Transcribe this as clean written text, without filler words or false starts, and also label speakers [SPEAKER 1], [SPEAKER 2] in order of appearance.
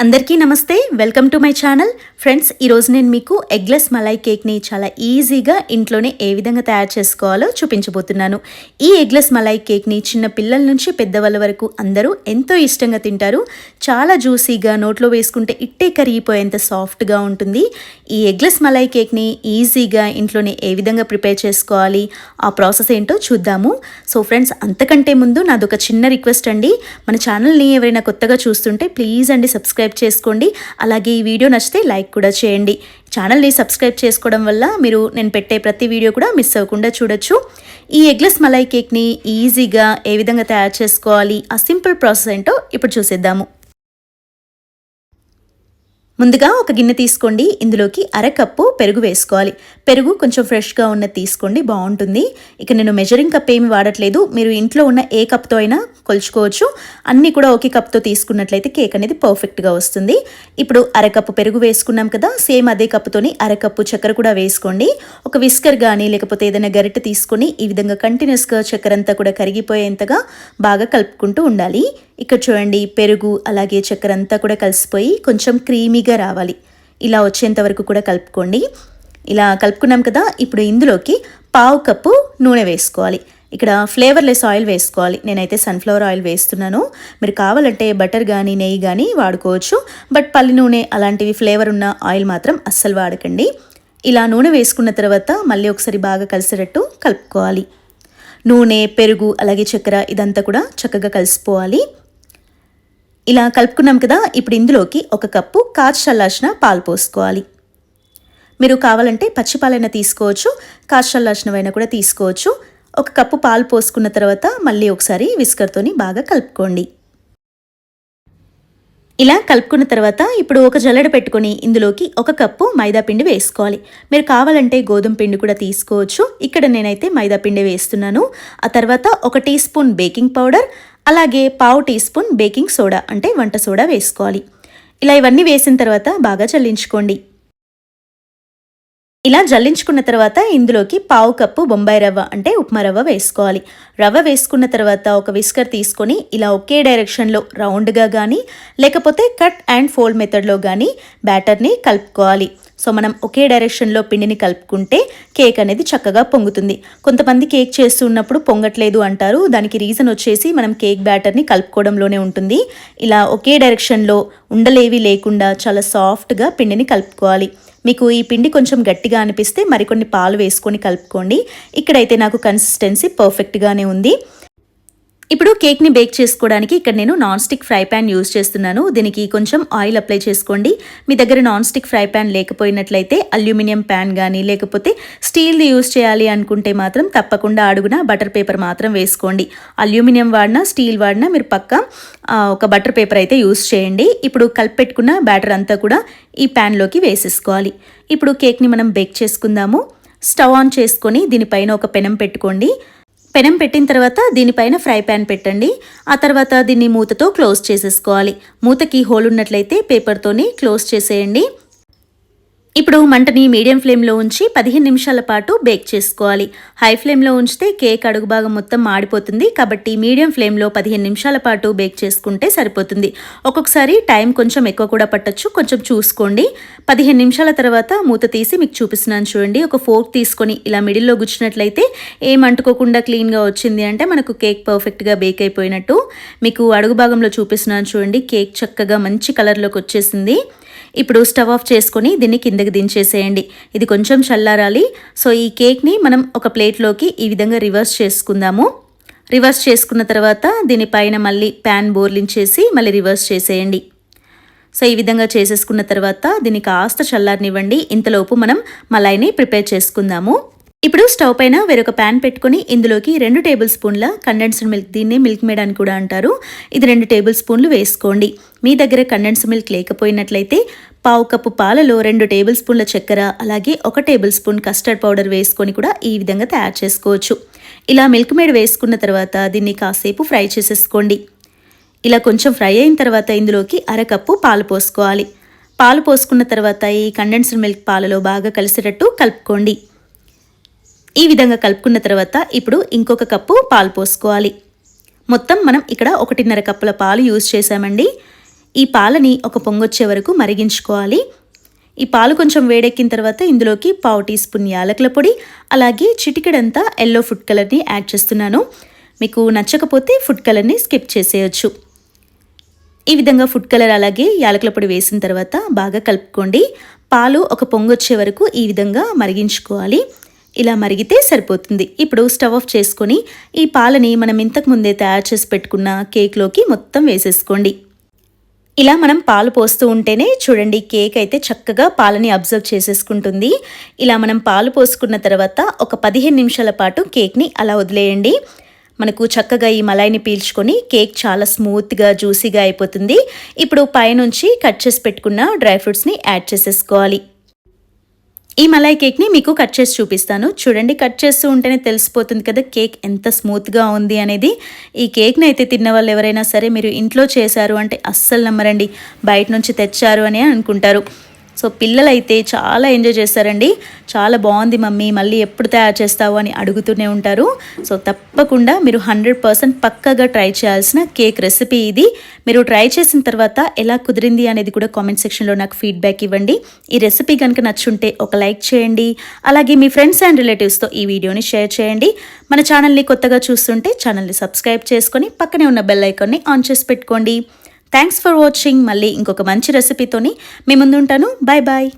[SPEAKER 1] అందరికీ నమస్తే, welcome to my channel. Friends, ఈరోజు నేను మీకు ఎగ్లెస్ మలై కేక్ని చాలా ఈజీగా ఇంట్లోనే ఏ విధంగా తయారు చేసుకోవాలో చూపించబోతున్నాను. ఈ ఎగ్లెస్ మలై కేక్ని చిన్న పిల్లల నుంచి పెద్దవాళ్ళ వరకు అందరూ ఎంతో ఇష్టంగా తింటారు. చాలా జ్యూసీగా, నోట్లో వేసుకుంటే ఇట్టే కరిగిపోయేంత సాఫ్ట్గా ఉంటుంది. ఈ ఎగ్లెస్ మలై కేక్ని ఈజీగా ఇంట్లోనే ఏ విధంగా ప్రిపేర్ చేసుకోవాలి, ఆ ప్రాసెస్ ఏంటో చూద్దాము. సో ఫ్రెండ్స్, అంతకంటే ముందు నాదొక చిన్న రిక్వెస్ట్ అండి. మన ఛానల్ని ఎవరైనా కొత్తగా చూస్తుంటే ప్లీజ్ అండి సబ్స్క్రైబ్ చేసుకోండి. అలాగే ఈ వీడియో నచ్చితే లైక్ కూడా చేయండి. ఛానల్ని సబ్స్క్రైబ్ చేసుకోవడం వల్ల మీరు నేను పెట్టే ప్రతి వీడియో కూడా మిస్ అవ్వకుండా చూడొచ్చు. ఈ ఎగ్లెస్ మలై కేక్ని ఈజీగా ఏ విధంగా తయారు చేసుకోవాలి, ఆ సింపుల్ ప్రాసెస్ ఏంటో ఇప్పుడు చూసేద్దాము. ముందుగా ఒక గిన్నె తీసుకోండి. ఇందులోకి అరకప్పు పెరుగు వేసుకోవాలి. పెరుగు కొంచెం ఫ్రెష్గా ఉన్నది తీసుకోండి, బాగుంటుంది. ఇక నేను మెజరింగ్ కప్ ఏమి వాడట్లేదు, మీరు ఇంట్లో ఉన్న ఏ కప్తో అయినా కొలుచుకోవచ్చు. అన్నీ కూడా ఒకే కప్తో తీసుకున్నట్లయితే కేక్ అనేది పర్ఫెక్ట్గా వస్తుంది. ఇప్పుడు అరకప్పు పెరుగు వేసుకున్నాం కదా, సేమ్ అదే కప్పుతోని అరకప్పు చక్కెర కూడా వేసుకోండి. ఒక విస్కర్ కానీ లేకపోతే ఏదైనా గరిటె తీసుకొని ఈ విధంగా కంటిన్యూస్గా చక్కెర అంతా కూడా కరిగిపోయేంతగా బాగా కలుపుకుంటూ ఉండాలి. ఇక్కడ చూడండి, పెరుగు అలాగే చక్కెర అంతా కూడా కలిసిపోయి కొంచెం క్రీమీగా రావాలి. ఇలా వచ్చేంత వరకు కూడా కలుపుకోండి. ఇలా కలుపుకున్నాం కదా, ఇప్పుడు ఇందులోకి పావు కప్పు నూనె వేసుకోవాలి. ఇక్కడ ఫ్లేవర్లెస్ ఆయిల్ వేసుకోవాలి. నేనైతే సన్ఫ్లవర్ ఆయిల్ వేస్తున్నాను. మీరు కావాలంటే బటర్ కానీ నెయ్యి కానీ వాడుకోవచ్చు. బట్ పల్లి నూనె అలాంటివి ఫ్లేవర్ ఉన్న ఆయిల్ మాత్రం అస్సలు వాడకండి. ఇలా నూనె వేసుకున్న తర్వాత మళ్ళీ ఒకసారి బాగా కలిసేటట్టు కలుపుకోవాలి. నూనె, పెరుగు అలాగే చక్కెర ఇదంతా కూడా చక్కగా కలిసిపోవాలి. ఇలా కలుపుకున్నాం కదా, ఇప్పుడు ఇందులోకి ఒక కప్పు కాచి చల్లార్చిన పాలు పోసుకోవాలి. మీరు కావాలంటే పచ్చి పాలైనా తీసుకోవచ్చు, కాచి చల్లార్చినవైనా కూడా తీసుకోవచ్చు. ఒక కప్పు పాలు పోసుకున్న తర్వాత మళ్ళీ ఒకసారి విస్కర్తోని బాగా కలుపుకోండి. ఇలా కలుపుకున్న తర్వాత ఇప్పుడు ఒక జల్లెడ పెట్టుకొని ఇందులోకి ఒక కప్పు మైదా పిండి వేసుకోవాలి. మీరు కావాలంటే గోధుమ పిండి కూడా తీసుకోవచ్చు. ఇక్కడ నేనైతే మైదా పిండి వేస్తున్నాను. ఆ తర్వాత ఒక టీ స్పూన్ బేకింగ్ పౌడర్ అలాగే పావు టీ స్పూన్ బేకింగ్ సోడా అంటే వంట సోడా వేసుకోవాలి. ఇలా ఇవన్నీ వేసిన తర్వాత బాగా జల్లించుకోండి. ఇలా జల్లించుకున్న తర్వాత ఇందులోకి పావు కప్పు బొంబాయి రవ్వ అంటే ఉప్మా రవ్వ వేసుకోవాలి. రవ్వ వేసుకున్న తర్వాత ఒక విస్కర్ తీసుకొని ఇలా ఒకే డైరెక్షన్లో రౌండ్గా కానీ లేకపోతే కట్ అండ్ ఫోల్డ్ మెథడ్లో కానీ బ్యాటర్ని కలుపుకోవాలి. సో మనం ఒకే డైరెక్షన్లో పిండిని కలుపుకుంటే కేక్ అనేది చక్కగా పొంగుతుంది. కొంతమంది కేక్ చేస్తున్నప్పుడు పొంగట్లేదు అంటారు. దానికి రీజన్ వచ్చేసి మనం కేక్ బ్యాటర్ని కలుపుకోవడంలోనే ఉంటుంది. ఇలా ఒకే డైరెక్షన్లో ఉండలేవి లేకుండా చాలా సాఫ్ట్గా పిండిని కలుపుకోవాలి. మీకు ఈ పిండి కొంచెం గట్టిగా అనిపిస్తే మరికొన్ని పాలు వేసుకొని కలుపుకోండి. ఇక్కడైతే నాకు కన్సిస్టెన్సీ పర్ఫెక్ట్గానే ఉంది. ఇప్పుడు కేక్ని బేక్ చేసుకోవడానికి ఇక్కడ నేను non stick fry pan use చేస్తున్నాను. దీనికి కొంచెం ఆయిల్ అప్లై చేసుకోండి. మీ దగ్గర నాన్ స్టిక్ ఫ్రై ప్యాన్ లేకపోయినట్లయితే అల్యూమినియం ప్యాన్ కానీ లేకపోతే స్టీల్ది యూజ్ చేయాలి అనుకుంటే మాత్రం తప్పకుండా అడుగున బటర్ పేపర్ మాత్రం వేసుకోండి. అల్యూమినియం వాడినా స్టీల్ వాడినా మీరు పక్కా ఒక బటర్ పేపర్ అయితే యూజ్ చేయండి. ఇప్పుడు కలిపెట్టుకున్న బ్యాటర్ అంతా కూడా ఈ ప్యాన్లోకి వేసేసుకోవాలి. ఇప్పుడు కేక్ని మనం బేక్ చేసుకుందాము. స్టవ్ ఆన్ చేసుకొని దీనిపైన ఒక పెనం పెట్టుకోండి. పెనం పెట్టిన తర్వాత దీనిపైన ఫ్రై ప్యాన్ పెట్టండి. ఆ తర్వాత దీన్ని మూతతో క్లోజ్ చేసేసుకోవాలి. మూతకి హోల్ ఉన్నట్లయితే పేపర్తోని క్లోజ్ చేసేయండి. ఇప్పుడు మంటని మీడియం ఫ్లేమ్లో ఉంచి 15 నిమిషాల పాటు బేక్ చేసుకోవాలి. హై ఫ్లేమ్లో ఉంచితే కేక్ అడుగు భాగం మొత్తం మాడిపోతుంది. కాబట్టి మీడియం ఫ్లేమ్లో 15 నిమిషాల పాటు బేక్ చేసుకుంటే సరిపోతుంది. ఒక్కొక్కసారి టైం కొంచెం ఎక్కువ కూడా పట్టొచ్చు, కొంచెం చూసుకోండి. 15 నిమిషాల తర్వాత మూత తీసి మీకు చూపిస్తున్నాను చూడండి. ఒక ఫోర్క్ తీసుకొని ఇలా మిడిల్లో గుచ్చినట్లయితే ఏం అంటుకోకుండా క్లీన్గా వచ్చింది అంటే మనకు కేక్ పర్ఫెక్ట్గా బేక్ అయిపోయినట్టు. మీకు అడుగు భాగంలో చూపిస్తున్నాను చూడండి, కేక్ చక్కగా మంచి కలర్లోకి వచ్చేసింది. ఇప్పుడు స్టవ్ ఆఫ్ చేసుకొని దీన్ని కిందకి దించేసేయండి. ఇది కొంచెం చల్లారాలి. సో ఈ కేక్ని మనం ఒక ప్లేట్లోకి ఈ విధంగా రివర్స్ చేసుకుందాము. రివర్స్ చేసుకున్న తర్వాత దీనిపైన మళ్ళీ ప్యాన్ బోర్లించేసి మళ్ళీ రివర్స్ చేసేయండి. సో ఈ విధంగా చేసేసుకున్న తర్వాత దీన్ని కాస్త చల్లారనివ్వండి. ఇంతలోపు మనం మలైని ప్రిపేర్ చేసుకుందాము. ఇప్పుడు స్టవ్ పైన వేరొక ప్యాన్ పెట్టుకొని ఇందులోకి 2 టేబుల్ స్పూన్ల కండెన్స్డ్ మిల్క్, దీన్నే మిల్క్ మేడ్ అని కూడా అంటారు, ఇది 2 టేబుల్ స్పూన్లు వేసుకోండి. మీ దగ్గర కండెన్స్డ్ మిల్క్ లేకపోయినట్లయితే పావు కప్పు పాలలో 2 టేబుల్ స్పూన్ల చక్కెర అలాగే 1 టేబుల్ స్పూన్ కస్టర్డ్ పౌడర్ వేసుకొని కూడా ఈ విధంగా తయారు చేసుకోవచ్చు. ఇలా మిల్క్ మేడ్ వేసుకున్న తర్వాత దీన్ని కాసేపు ఫ్రై చేసేసుకోండి. ఇలా కొంచెం ఫ్రై అయిన తర్వాత ఇందులోకి అరకప్పు పాలు పోసుకోవాలి. పాలు పోసుకున్న తర్వాత ఈ కండెన్స్డ్ మిల్క్ పాలలో బాగా కలిసేటట్టు కలుపుకోండి. ఈ విధంగా కలుపుకున్న తర్వాత ఇప్పుడు ఇంకొక కప్పు పాలు పోసుకోవాలి. మొత్తం మనం ఇక్కడ 1.5 కప్పుల పాలు యూజ్ చేసామండి. ఈ పాలని ఒక పొంగొచ్చే వరకు మరిగించుకోవాలి. ఈ పాలు కొంచెం వేడెక్కిన తర్వాత ఇందులోకి 1/2 టీ స్పూన్ యాలకుల పొడి, అలాగే చిటికెడంతా ఎల్లో ఫుడ్ కలర్ని యాడ్ చేస్తున్నాను. మీకు నచ్చకపోతే ఫుడ్ కలర్ని స్కిప్ చేసేయచ్చు. ఈ విధంగా ఫుడ్ కలర్ అలాగే యాలకుల పొడి వేసిన తర్వాత బాగా కలుపుకోండి. పాలు ఒక పొంగొచ్చే వరకు ఈ విధంగా మరిగించుకోవాలి. ఇలా మరిగితే సరిపోతుంది. ఇప్పుడు స్టవ్ ఆఫ్ చేసుకొని ఈ పాలని మనం ఇంతకు ముందే తయారు చేసి పెట్టుకున్న కేక్లోకి మొత్తం వేసేసుకోండి. ఇలా మనం పాలు పోస్తూ ఉంటేనే చూడండి కేక్ అయితే చక్కగా పాలని అబ్జర్వ్ చేసేసుకుంటుంది. ఇలా మనం పాలు పోసుకున్న తర్వాత ఒక 15 నిమిషాల పాటు కేక్ని అలా వదిలేయండి. మనకు చక్కగా ఈ మలాయిని పీల్చుకొని కేక్ చాలా స్మూత్గా జ్యూసీగా అయిపోతుంది. ఇప్పుడు పైనుంచి కట్ చేసి పెట్టుకున్న డ్రై ఫ్రూట్స్ని యాడ్ చేసేసుకోవాలి. ఈ మలాయి కేక్ని మీకు కట్ చేసి చూపిస్తాను. చూడండి కట్ చేస్తూ ఉంటేనే తెలిసిపోతుంది కదా కేక్ ఎంత స్మూత్గా ఉంది అనేది. ఈ కేక్ని అయితే తిన్న వాళ్ళు ఎవరైనా సరే మీరు ఇంట్లో చేశారు అంటే అస్సలు నమ్మరండి, బయట నుంచి తెచ్చారు అని అనుకుంటారు. సో పిల్లలైతే చాలా ఎంజాయ్ చేస్తారండి. చాలా బాగుంది మమ్మీ, మళ్ళీ ఎప్పుడు తయారు చేస్తావు అని అడుగుతూనే ఉంటారు. సో తప్పకుండా మీరు 100% పక్కాగా ట్రై చేయాల్సిన కేక్ రెసిపీ ఇది. మీరు ట్రై చేసిన తర్వాత ఎలా కుదిరింది అనేది కూడా కామెంట్ సెక్షన్లో నాకు ఫీడ్బ్యాక్ ఇవ్వండి. ఈ రెసిపీ కనుక నచ్చుంటే ఒక లైక్ చేయండి. అలాగే మీ ఫ్రెండ్స్ అండ్ రిలేటివ్స్తో ఈ వీడియోని షేర్ చేయండి. మన ఛానల్ని కొత్తగా చూస్తుంటే ఛానల్ని సబ్స్క్రైబ్ చేసుకొని పక్కనే ఉన్న బెల్ ఐకాన్ని ఆన్ చేసి పెట్టుకోండి. Thanks for watching. మళ్ళీ ఇంకొక మంచి రెసిపీతోని మీ ముందుంటాను. Bye bye.